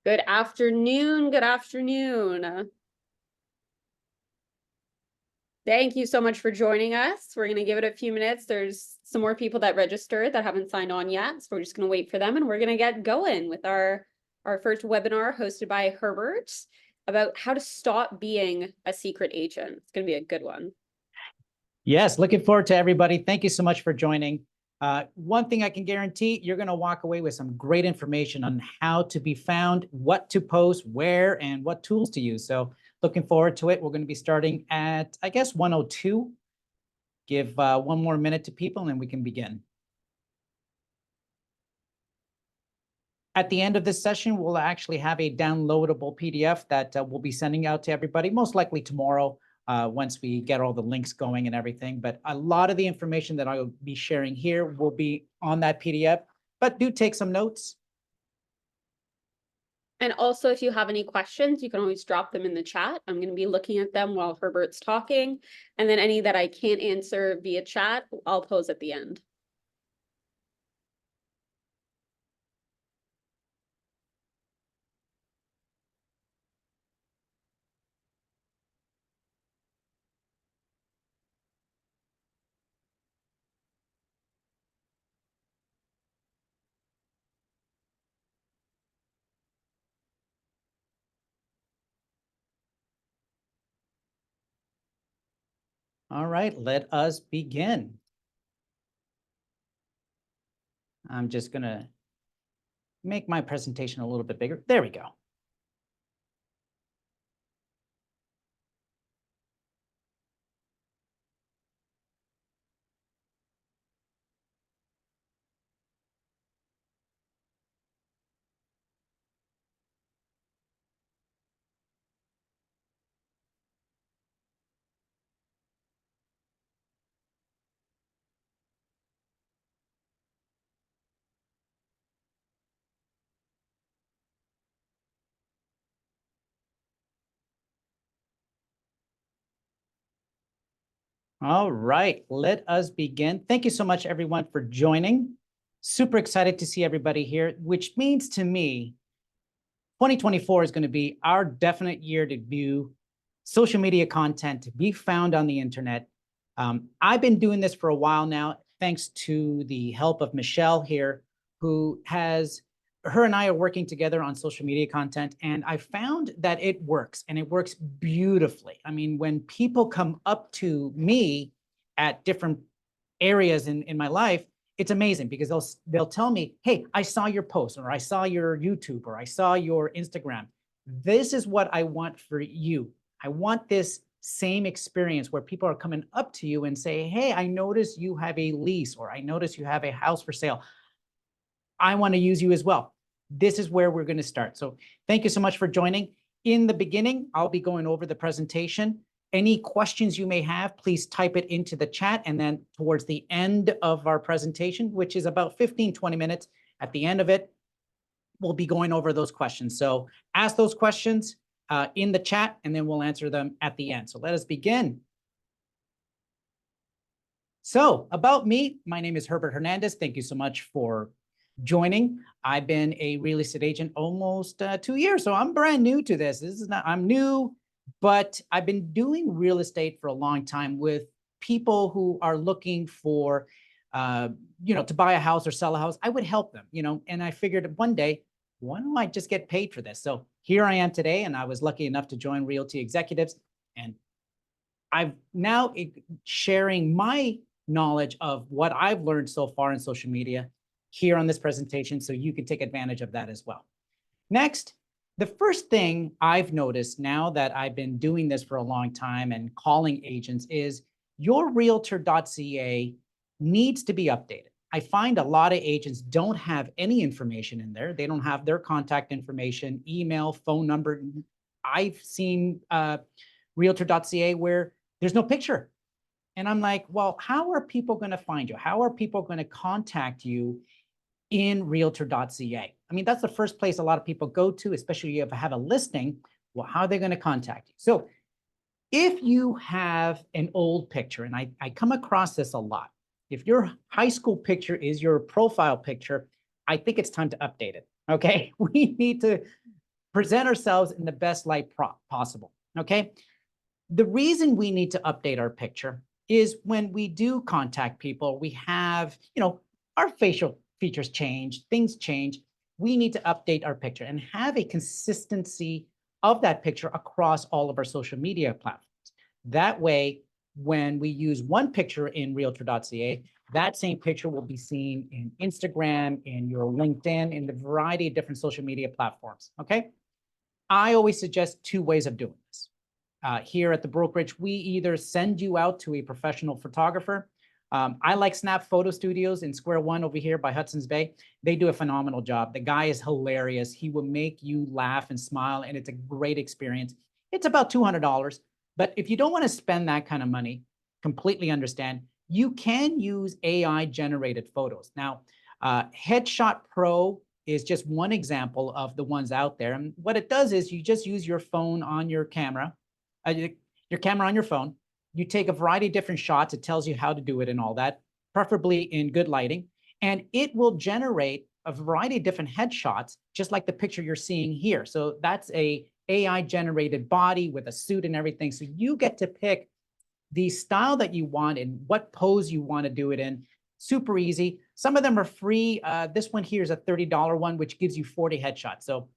Good afternoon. Good afternoon. Thank you so much for joining us. We're going to give it a few minutes. There's some more people that registered that haven't signed on yet. So we're just going to wait for them and we're going to get going with our first webinar hosted by Herbert about how to stop being a secret agent. It's going to be a good one. Yes, looking forward to everybody. Thank you so much for joining. One thing I can guarantee, you're going to walk away with some great information on how to be found, what to post, where, and what tools to use. So looking forward to it. We're going to be starting at, I guess, 1:02. Give one more minute to people and then we can begin. At the end of this session, we'll actually have a downloadable PDF that we'll be sending out to everybody, most likely tomorrow, once we get all the links going and everything. But a lot of the information that I'll be sharing here will be on that PDF, but do take some notes. And also, if you have any questions, you can always drop them in the chat. I'm going to be looking at them while Herbert's talking. And then any that I can't answer via chat, I'll pose at the end. All right, let us begin. I'm just going to make my presentation a little bit bigger. There we go. All right, let us begin. Thank you so much, everyone, for joining. Super excited to see everybody here, which means to me, 2024 is going to be our definite year to view social media content, to be found on the internet. I've been doing this for a while now, thanks to the help of Michelle here, her and I are working together on social media content, and I found that it works, and it works beautifully. I mean, when people come up to me at different areas in my life, it's amazing because they'll tell me, hey, I saw your post, or I saw your YouTube, or I saw your Instagram. This is what I want for you. I want this same experience where people are coming up to you and say, hey, I noticed you have a lease, or I noticed you have a house for sale. I want to use you as well. This is where we're going to start. So thank you so much for joining. In the beginning, I'll be going over the presentation. Any questions you may have, please type it into the chat. And then towards the end of our presentation, which is about 15, 20 minutes, at the end of it, we'll be going over those questions. So ask those questions in the chat, and then we'll answer them at the end. So let us begin. So about me, my name is Herbert Hernandez. Thank you so much for joining. I've been a real estate agent almost 2 years, so I'm brand new to this. I'm new, but I've been doing real estate for a long time with people who are looking for, to buy a house or sell a house. I would help them, and I figured one day, why don't I just get paid for this? So here I am today, and I was lucky enough to join Realty Executives, and I'm now sharing my knowledge of what I've learned so far in social media here on this presentation, so you can take advantage of that as well. Next, the first thing I've noticed now that I've been doing this for a long time and calling agents is your realtor.ca needs to be updated. I find a lot of agents don't have any information in there. They don't have their contact information, email, phone number. I've seen realtor.ca where there's no picture. And I'm like, well, how are people going to find you? How are people going to contact you in realtor.ca? I mean, that's the first place a lot of people go to, especially if you have a listing. Well, how are they going to contact you? So if you have an old picture, and I come across this a lot, if your high school picture is your profile picture, I think it's time to update it. Okay, we need to present ourselves in the best light possible, okay? The reason we need to update our picture is when we do contact people, we have, our facial features change, things change. We need to update our picture and have a consistency of that picture across all of our social media platforms. That way, when we use one picture in realtor.ca, that same picture will be seen in Instagram, in your LinkedIn, in the variety of different social media platforms, okay? I always suggest two ways of doing this. Here at the brokerage, we either send you out to a professional photographer. I like Snap Photo Studios in Square One over here by Hudson's Bay. They do a phenomenal job. The guy is hilarious. He will make you laugh and smile, and it's a great experience. It's about $200, but if you don't want to spend that kind of money, completely understand, you can use AI-generated photos. Now, Headshot Pro is just one example of the ones out there. And what it does is you just use your phone on your camera, your camera on your phone. You take a variety of different shots. It tells you how to do it and all that, preferably in good lighting. And it will generate a variety of different headshots, just like the picture you're seeing here. So that's a AI generated body with a suit and everything. So you get to pick the style that you want and what pose you want to do it in. Super easy. Some of them are free. This one here is a $30 one, which gives you 40 headshots. So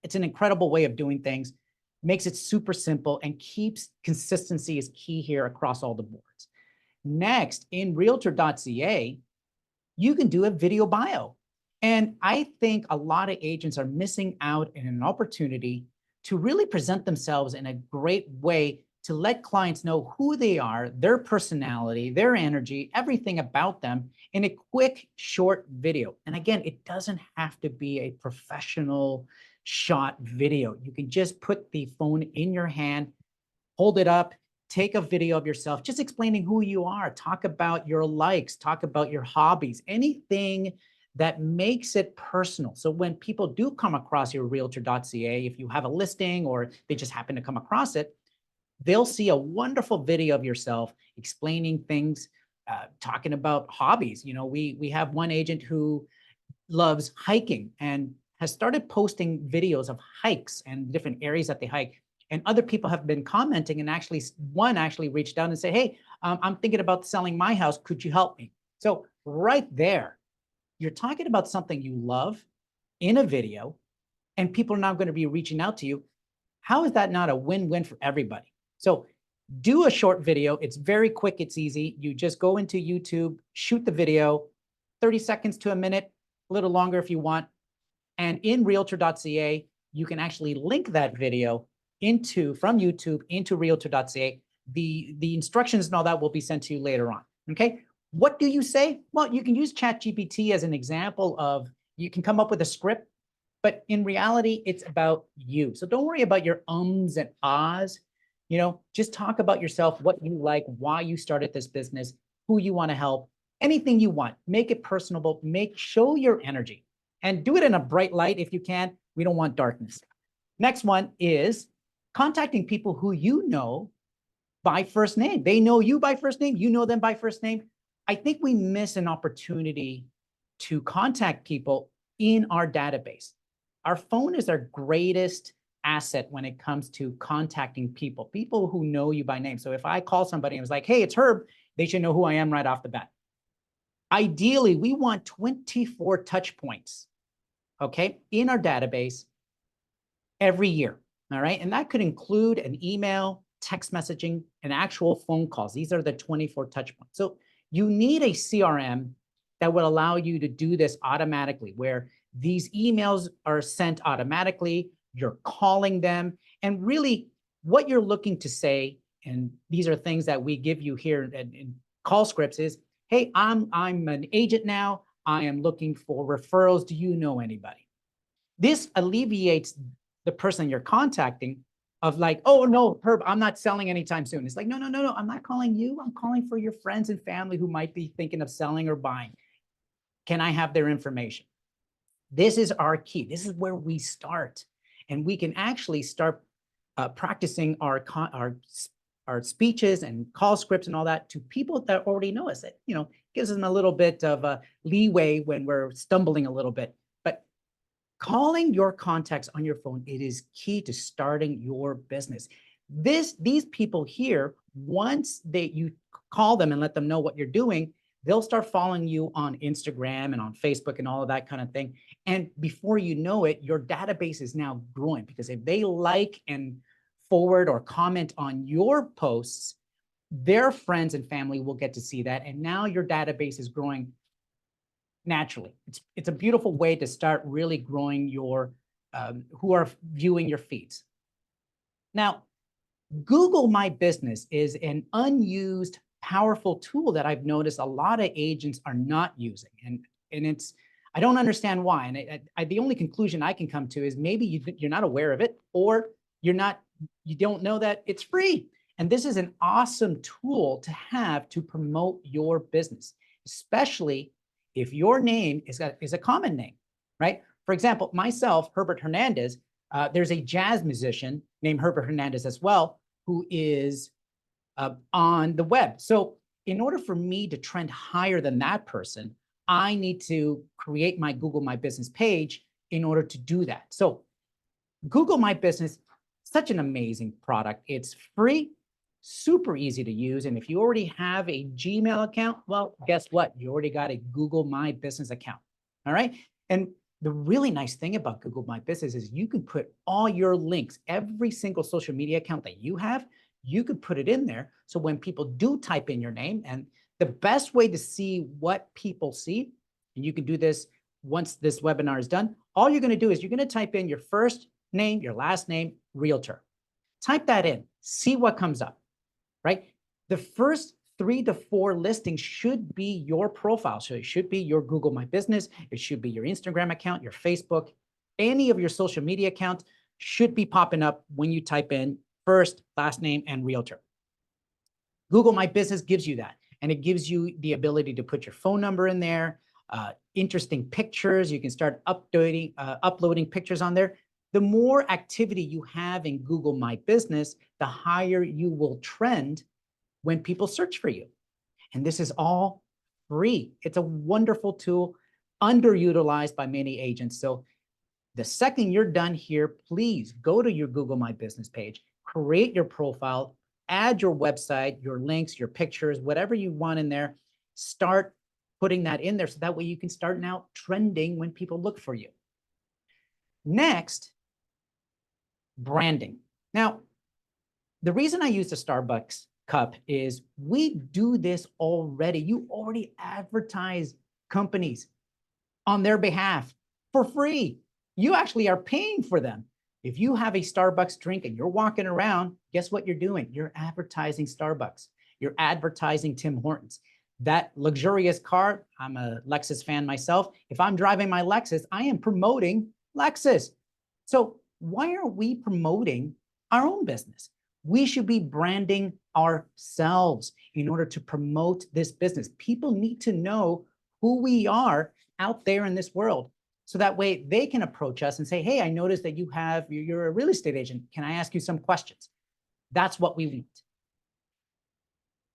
it's an incredible way of doing things, makes it super simple, and keeps consistency is key here across all the boards. Next, in realtor.ca, you can do a video bio. And I think a lot of agents are missing out on an opportunity to really present themselves in a great way to let clients know who they are, their personality, their energy, everything about them in a quick, short video. And again, it doesn't have to be a professional shot video. You can just put the phone in your hand, hold it up, take a video of yourself, just explaining who you are, talk about your likes, talk about your hobbies, anything that makes it personal. So when people do come across your realtor.ca, if you have a listing or they just happen to come across it, they'll see a wonderful video of yourself explaining things, talking about hobbies. We have one agent who loves hiking and has started posting videos of hikes and different areas that they hike. And other people have been commenting, and actually one actually reached out and said, hey, I'm thinking about selling my house. Could you help me? So right there, you're talking about something you love in a video, and people are now going to be reaching out to you. How is that not a win-win for everybody? So do a short video. It's very quick. It's easy. You just go into YouTube, shoot the video, 30 seconds to a minute, a little longer if you want. And in realtor.ca, you can actually link that video from YouTube into realtor.ca. The instructions and all that will be sent to you later on. Okay. What do you say? Well, you can use ChatGPT as an example of, you can come up with a script, but in reality, it's about you. So don't worry about your ums and ahs. Just talk about yourself, what you like, why you started this business, who you want to help, anything you want. Make it personable, show your energy, and do it in a bright light if you can. We don't want darkness. Next one is contacting people who you know by first name. They know you by first name, you know them by first name. I think we miss an opportunity to contact people in our database. Our phone is our greatest asset when it comes to contacting people who know you by name. So if I call somebody and was like, hey, it's Herb, they should know who I am right off the bat. Ideally, we want 24 touch points, okay, in our database every year, all right? And that could include an email, text messaging, and actual phone calls. These are the 24 touch points. So you need a CRM that would allow you to do this automatically, where these emails are sent automatically, you're calling them, and really what you're looking to say, and these are things that we give you here in call scripts, is, hey, I'm an agent now. I am looking for referrals. Do you know anybody? This alleviates the person you're contacting of like, oh no, Herb, I'm not selling anytime soon. It's like, no, I'm not calling you. I'm calling for your friends and family who might be thinking of selling or buying. Can I have their information? This is our key. This is where we start. And we can actually start practicing our speeches and call scripts and all that to people that already know us. That, gives them a little bit of a leeway when we're stumbling a little bit. But Calling your contacts on your phone, it is key to starting your business. These people here, once you call them and let them know what you're doing, they'll start following you on Instagram and on Facebook and all of that kind of thing. And before you know it, your database is now growing, because if they like and forward or comment on your posts, their friends and family will get to see that. And now your database is growing naturally. It's a beautiful way to start really growing your who are viewing your feeds. Now, Google My Business is an unused, powerful tool that I've noticed a lot of agents are not using, and it's I don't understand why. And the only conclusion I can come to is maybe you're not aware of it, or you don't know that it's free. And this is an awesome tool to have to promote your business, especially if your name is a common name, right? For example, myself, Herbert Hernandez, there's a jazz musician named Herbert Hernandez as well, who is on the web. So in order for me to trend higher than that person, I need to create my Google My Business page in order to do that. So Google My Business, such an amazing product. It's free, super easy to use. And if you already have a Gmail account, well, guess what? You already got a Google My Business account. All right. And the really nice thing about Google My Business is you can put all your links, every single social media account that you have, you could put it in there. So when people do type in your name, and the best way to see what people see, and you can do this once this webinar is done, all you're going to do is you're going to type in your first name, your last name, realtor. Type that in, see what comes up, right? The first 3 to 4 listings should be your profile. So it should be your Google My Business. It should be your Instagram account, your Facebook, any of your social media accounts should be popping up when you type in first, last name, and realtor. Google My Business gives you that. And it gives you the ability to put your phone number in there, interesting pictures. You can start uploading pictures on there. The more activity you have in Google My Business, the higher you will trend when people search for you. And this is all free. It's a wonderful tool, underutilized by many agents. So the second you're done here, please go to your Google My Business page, create your profile, add your website, your links, your pictures, whatever you want in there. Start putting that in there so that way you can start now trending when people look for you. Next, branding. Now, the reason I use the Starbucks cup is we do this already. You already advertise companies on their behalf for free. You actually are paying for them. If you have a Starbucks drink and you're walking around, guess what you're doing? You're advertising Starbucks. You're advertising Tim Hortons. That luxurious car, I'm a Lexus fan myself. If I'm driving my Lexus, I am promoting Lexus. So why aren't we promoting our own business? We should be branding ourselves in order to promote this business. People need to know who we are out there in this world. So that way they can approach us and say, hey, I noticed that you're a real estate agent. Can I ask you some questions? That's what we want.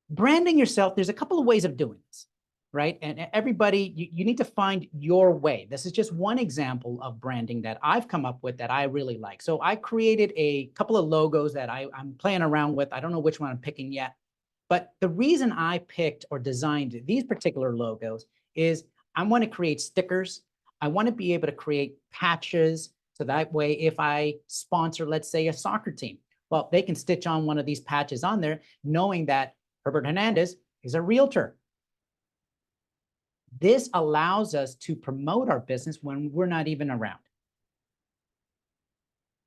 Branding yourself, there's a couple of ways of doing this, right? And everybody, you need to find your way. This is just one example of branding that I've come up with that I really like. So I created a couple of logos that I'm playing around with. I don't know which one I'm picking yet. But the reason I picked or designed these particular logos is I want to create stickers. I want to be able to create patches. So that way, if I sponsor, let's say, a soccer team, well, they can stitch on one of these patches on there, knowing that Herbert Hernandez is a realtor. This allows us to promote our business when we're not even around.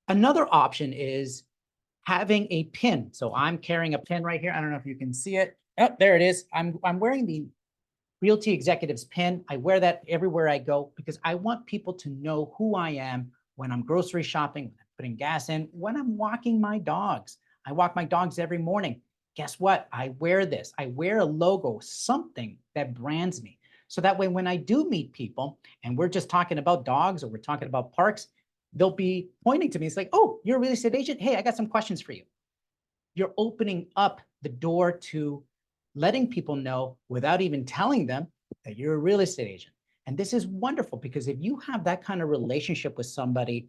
Another option is having a pin. So I'm carrying a pin right here. I don't know if you can see it. Oh, there it is. I'm wearing the Realty Executives pin. I wear that everywhere I go because I want people to know who I am when I'm grocery shopping, when I'm putting gas in, when I'm walking my dogs. I walk my dogs every morning. Guess what? I wear this. I wear a logo, something that brands me. So that way, when I do meet people and we're just talking about dogs or we're talking about parks, they'll be pointing to me. It's like, oh, you're a real estate agent? Hey, I got some questions for you. You're opening up the door to letting people know without even telling them that you're a real estate agent. And this is wonderful because if you have that kind of relationship with somebody,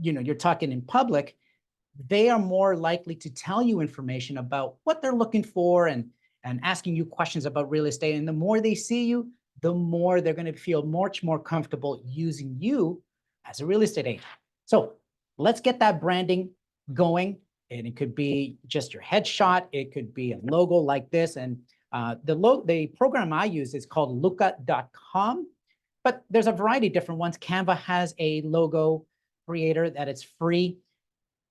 you're talking in public, they are more likely to tell you information about what they're looking for and asking you questions about real estate. And the more they see you, the more they're going to feel much more comfortable using you as a real estate agent. So let's get that branding going. And it could be just your headshot. It could be a logo like this. And the program I use is called Luca.com, but there's a variety of different ones. Canva has a logo creator that it's free.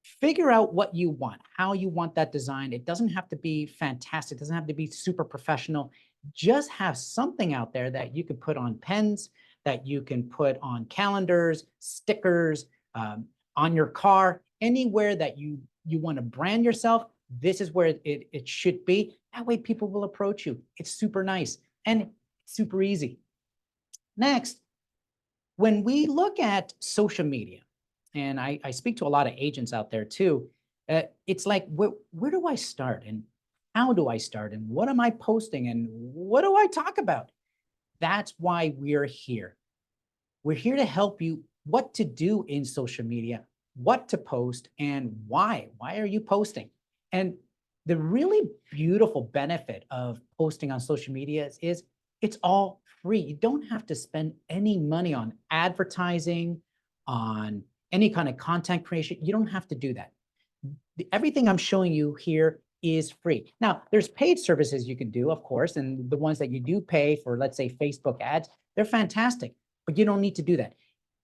Figure out what you want, how you want that design. It doesn't have to be fantastic. It doesn't have to be super professional. Just have something out there that you can put on pens, that you can put on calendars, stickers, on your car, anywhere that you want to brand yourself. This is where it should be. That way people will approach you. It's super nice and super easy. Next, when we look at social media, and I speak to a lot of agents out there too, it's like, where do I start? And how do I start? And what am I posting? And what do I talk about? That's why we're here. We're here to help you what to do in social media, what to post, and why. Why are you posting? And the really beautiful benefit of posting on social media is it's all free. You don't have to spend any money on advertising, on any kind of content creation. You don't have to do that. Everything I'm showing you here is free. Now, there's paid services you can do, of course, and the ones that you do pay for, let's say, Facebook ads, they're fantastic, but you don't need to do that.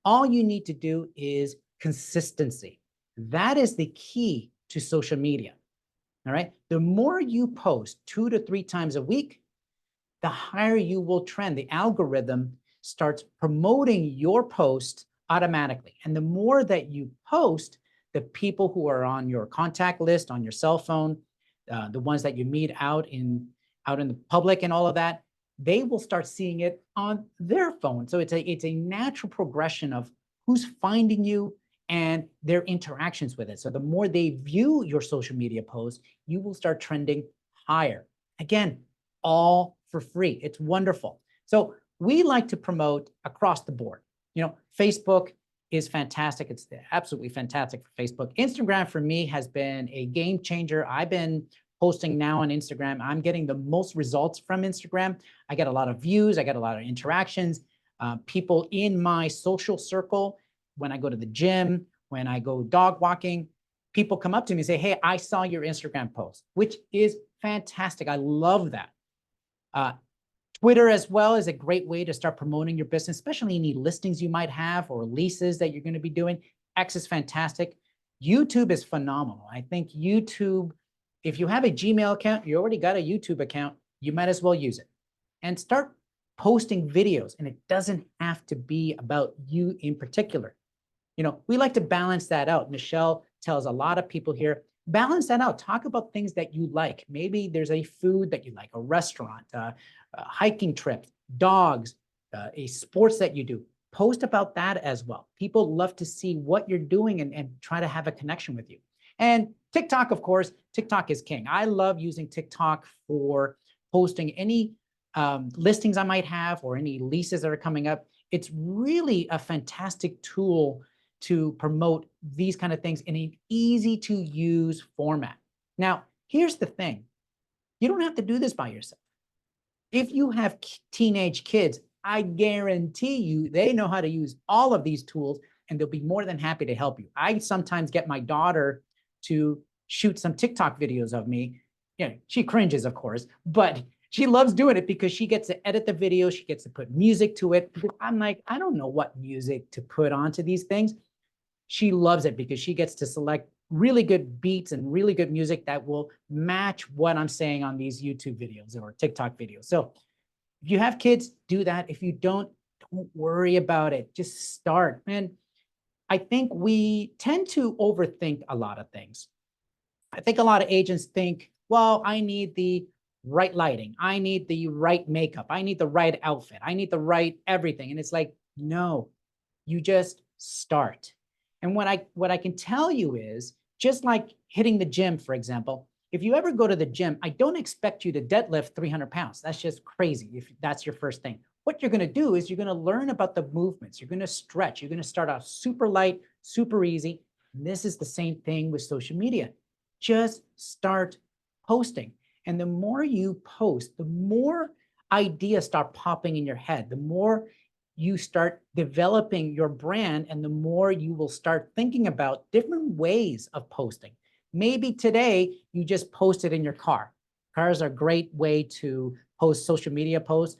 All you need to do is consistency. That is the key to social media. All right. The more you post 2 to 3 times a week, the higher you will trend. The algorithm starts promoting your post automatically. And the more that you post, the people who are on your contact list, on your cell phone, the ones that you meet out in the public and all of that, they will start seeing it on their phone. So it's a natural progression of who's finding you and their interactions with it. So the more they view your social media posts, you will start trending higher. Again, all for free. It's wonderful. So we like to promote across the board. Facebook is fantastic. It's absolutely fantastic for Facebook. Instagram for me has been a game changer. I've been posting now on Instagram. I'm getting the most results from Instagram. I get a lot of views. I get a lot of interactions. People in my social circle, when I go to the gym, when I go dog walking, people come up to me and say, hey, I saw your Instagram post, which is fantastic. I love that. Twitter as well is a great way to start promoting your business, especially any listings you might have or leases that you're going to be doing. X is fantastic. YouTube is phenomenal. I think YouTube, if you have a Gmail account, you already got a YouTube account, you might as well use it and start posting videos. And it doesn't have to be about you in particular. We like to balance that out. Michelle tells a lot of people here, balance that out. Talk about things that you like. Maybe there's a food that you like, a restaurant, a hiking trip, dogs, a sports that you do. Post about that as well. People love to see what you're doing and try to have a connection with you. And TikTok, of course, TikTok is king. I love using TikTok for posting any listings I might have or any leases that are coming up. It's really a fantastic tool to promote these kind of things in an easy to use format. Now, here's the thing. You don't have to do this by yourself. If you have teenage kids, I guarantee you they know how to use all of these tools and they'll be more than happy to help you. I sometimes get my daughter to shoot some TikTok videos of me. She cringes, of course, but she loves doing it because she gets to edit the video. She gets to put music to it. I'm like, I don't know what music to put onto these things. She loves it because she gets to select really good beats and really good music that will match what I'm saying on these YouTube videos or TikTok videos. So if you have kids, do that. If you don't worry about it. Just start. And I think we tend to overthink a lot of things. I think a lot of agents think, well, I need the right lighting. I need the right makeup. I need the right outfit. I need the right everything. And it's like, no, you just start. And what I can tell you is, just like hitting the gym, for example, if you ever go to the gym, I don't expect you to deadlift 300 pounds. That's just crazy if that's your first thing. what you're going to do is you're going to learn about the movements. You're going to stretch. You're going to start out super light, super easy. And this is the same thing with social media. Just start posting. And the more you post, the more ideas start popping in your head, the more you start developing your brand, and the more you will start thinking about different ways of posting. Maybe today you just post it in your car. Cars are a great way to post social media posts.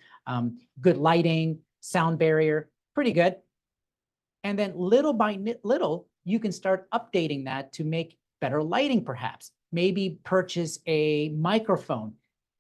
Good lighting, sound barrier, pretty good. And then little by little, you can start updating that to make better lighting, perhaps. Maybe purchase a microphone,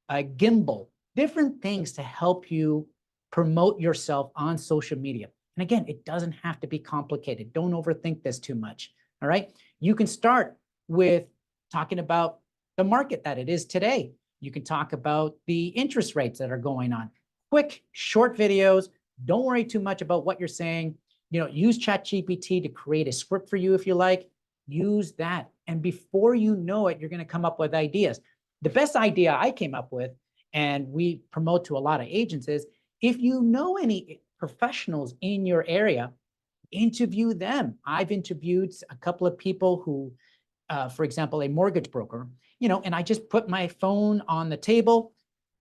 a gimbal, different things to help you promote yourself on social media. And again, it doesn't have to be complicated. Don't overthink this too much. All right. You can start with talking about the market that it is today. You can talk about the interest rates that are going on. Quick, short videos. Don't worry too much about what you're saying. Use ChatGPT to create a script for you if you like. Use that. And before you know it, you're going to come up with ideas. The best idea I came up with, and we promote to a lot of agents, is if you know any professionals in your area, interview them. I've interviewed a couple of people who, for example, a mortgage broker, and I just put my phone on the table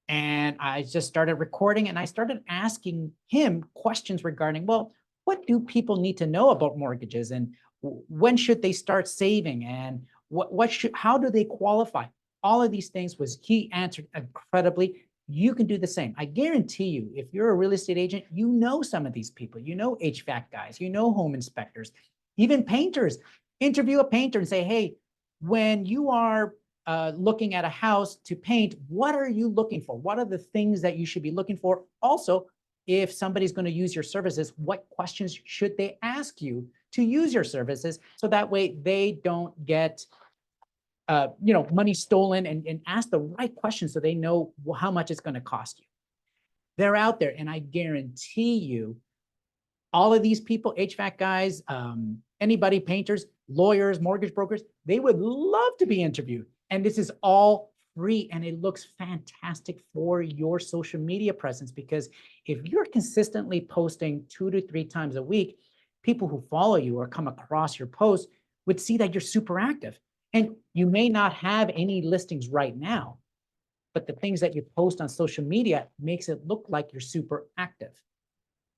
and I just started recording, and I started asking him questions regarding, well, what do people need to know about mortgages, and when should they start saving, and how do they qualify? All of these things he answered incredibly. You can do the same. I guarantee you, if you're a real estate agent, you know some of these people, HVAC guys, home inspectors, even painters. Interview a painter and say, hey, when you are looking at a house to paint, what are you looking for? What are the things that you should be looking for? Also, if somebody's going to use your services, what questions should they ask you to use your services? So that way they don't get money stolen, and ask the right questions so they know how much it's going to cost you. They're out there, and I guarantee you, all of these people, HVAC guys, anybody, painters, lawyers, mortgage brokers, they would love to be interviewed. And this is all free, and it looks fantastic for your social media presence, because if you're consistently posting 2 to 3 times a week, people who follow you or come across your posts would see that you're super active. And you may not have any listings right now, but the things that you post on social media makes it look like you're super active.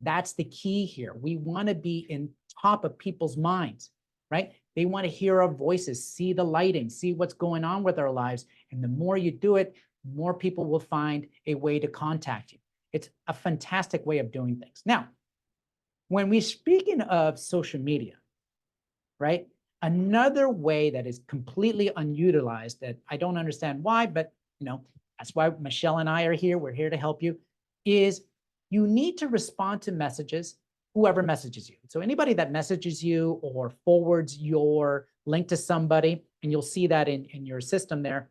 That's the key here. We want to be in top of people's minds, right? They want to hear our voices, see the lighting, see what's going on with our lives. And the more you do it, more people will find a way to contact you. It's a fantastic way of doing things. Now, when we're speaking of social media, right? Another way that is completely unutilized, that I don't understand why, but that's why Michelle and I are here. We're here to help you, is you need to respond to messages, whoever messages you. So anybody that messages you or forwards your link to somebody, and you'll see that in your system there,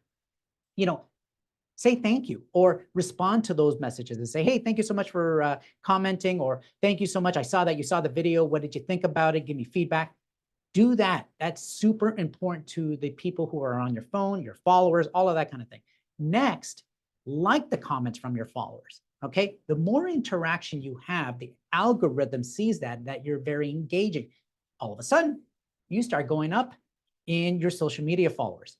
say thank you, or respond to those messages and say, hey, thank you so much for commenting, or thank you so much. I saw that you saw the video. What did you think about it? Give me feedback. Do that. That's super important to the people who are on your phone, your followers, all of that kind of thing. Next, like the comments from your followers. Okay. The more interaction you have, the algorithm sees that you're very engaging. All of a sudden, you start going up in your social media followers.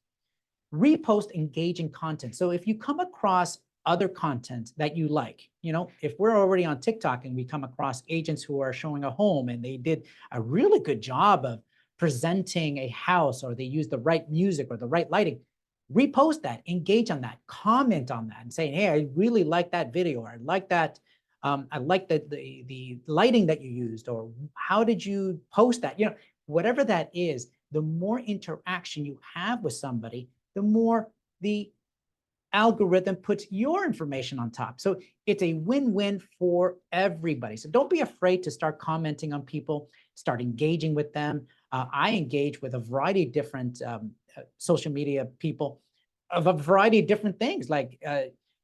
Repost engaging content. So if you come across other content that you like, if we're already on TikTok and we come across agents who are showing a home and they did a really good job of presenting a house, or they use the right music or the right lighting, repost that, engage on that, comment on that, and say, hey, I really like that video, or I like that. I like the lighting that you used, or how did you post that? Whatever that is, the more interaction you have with somebody, the more the algorithm puts your information on top. So it's a win-win for everybody. So don't be afraid to start commenting on people, start engaging with them. I engage with a variety of different social media people of a variety of different things. Like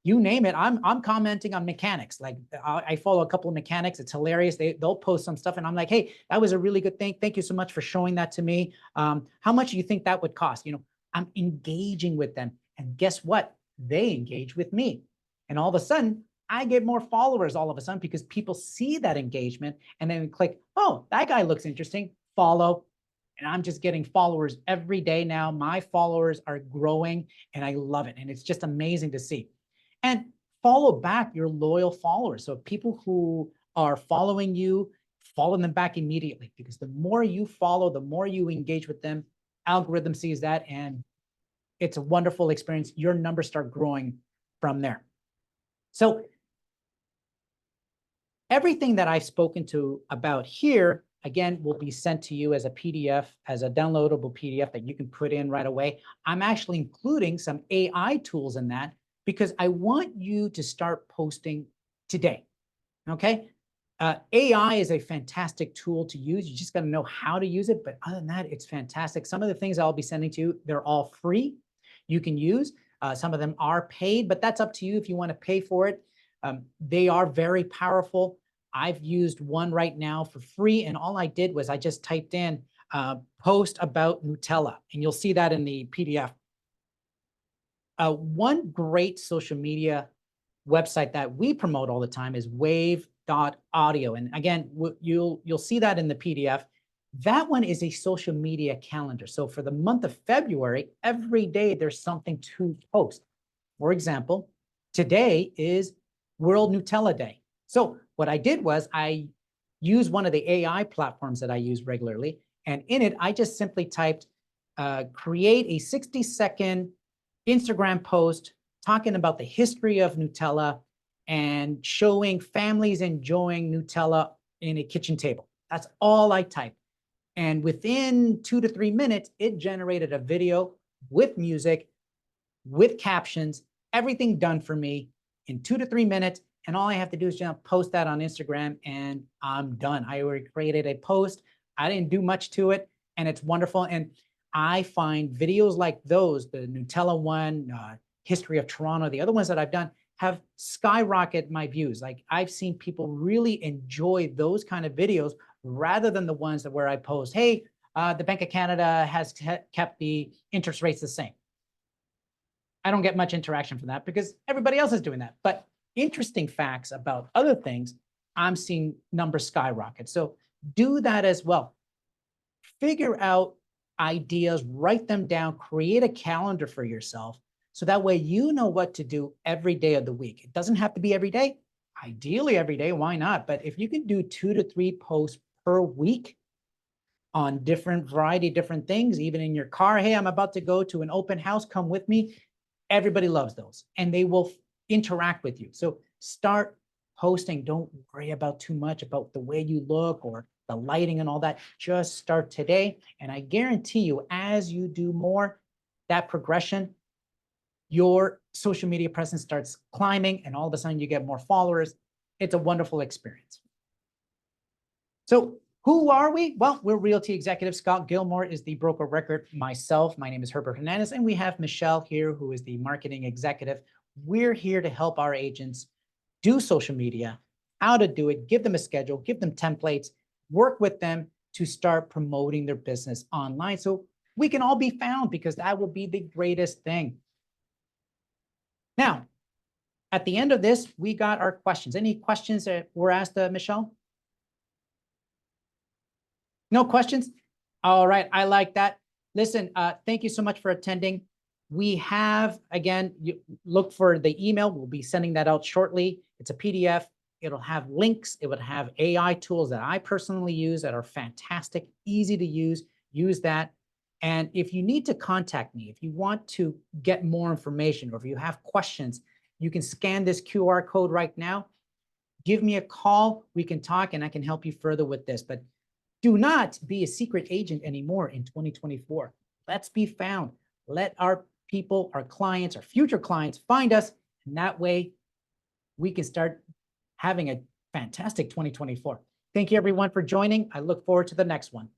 you name it, I'm commenting on mechanics. Like I follow a couple of mechanics. It's hilarious. They'll post some stuff and I'm like, hey, that was a really good thing. Thank you so much for showing that to me. How much do you think that would cost? I'm engaging with them. And guess what? They engage with me. And all of a sudden, I get more followers all of a sudden because people see that engagement and then click, oh, that guy looks interesting, follow. And I'm just getting followers every day now. My followers are growing and I love it. And it's just amazing to see. And follow back your loyal followers. So people who are following you, follow them back immediately, because the more you follow, the more you engage with them, algorithm sees that, and it's a wonderful experience. Your numbers start growing from there. So everything that I've spoken to about here, again, will be sent to you as a PDF, as a downloadable PDF that you can put in right away. I'm actually including some AI tools in that because I want you to start posting today, okay? AI is a fantastic tool to use. You just got to know how to use it. But other than that, it's fantastic. Some of the things I'll be sending to you, they're all free. You can use. Some of them are paid, but that's up to you if you want to pay for it. They are very powerful. I've used one right now for free, and all I did was I just typed in post about Nutella, and you'll see that in the PDF. One great social media website that we promote all the time is wave.audio. And again, you'll see that in the PDF. That one is a social media calendar. So for the month of February, every day there's something to post. For example, today is World Nutella Day. So what I did was I used one of the AI platforms that I use regularly. And in it, I just simply typed, create a 60-second Instagram post talking about the history of Nutella and showing families enjoying Nutella in a kitchen table. That's all I typed. And within 2 to 3 minutes, it generated a video with music, with captions, everything done for me in 2 to 3 minutes. And all I have to do is just post that on Instagram and I'm done. I already created a post. I didn't do much to it and it's wonderful. And I find videos like those, the Nutella one, History of Toronto, the other ones that I've done have skyrocketed my views. Like I've seen people really enjoy those kind of videos rather than the ones that where I post, hey, the Bank of Canada has kept the interest rates the same. I don't get much interaction from that because everybody else is doing that. But interesting facts about other things, I'm seeing numbers skyrocket. So do that as well. Figure out ideas, write them down, create a calendar for yourself. So that way you know what to do every day of the week. It doesn't have to be every day. Ideally every day, why not? But if you can do 2 to 3 posts per week on different different things, even in your car, hey, I'm about to go to an open house, come with me. Everybody loves those and they will interact with you. So start posting. Don't worry about too much about the way you look or the lighting and all that. Just start today. And I guarantee you, as you do more, that progression, your social media presence starts climbing and all of a sudden you get more followers. It's a wonderful experience. So who are we? Well, we're Realty Executive. Scott Gilmore is the broker of record. Myself, my name is Herbert Hernandez, and we have Michelle here, who is the marketing executive. We're here to help our agents do social media, how to do it, give them a schedule, give them templates, work with them to start promoting their business online so we can all be found, because that will be the greatest thing. Now, at the end of this, we got our questions. Any questions that were asked, Michelle? No questions? All right, I like that. Listen, thank you so much for attending. We have, again, you look for the email. We'll be sending that out shortly. It's a PDF. It'll have links. It would have AI tools that I personally use that are fantastic, easy to use. Use that. And if you need to contact me, if you want to get more information, or if you have questions, you can scan this QR code right now. Give me a call. We can talk and I can help you further with this. But do not be a secret agent anymore in 2024. Let's be found. Let our people, our clients, our future clients find us. And that way we can start having a fantastic 2024. Thank you everyone for joining. I look forward to the next one.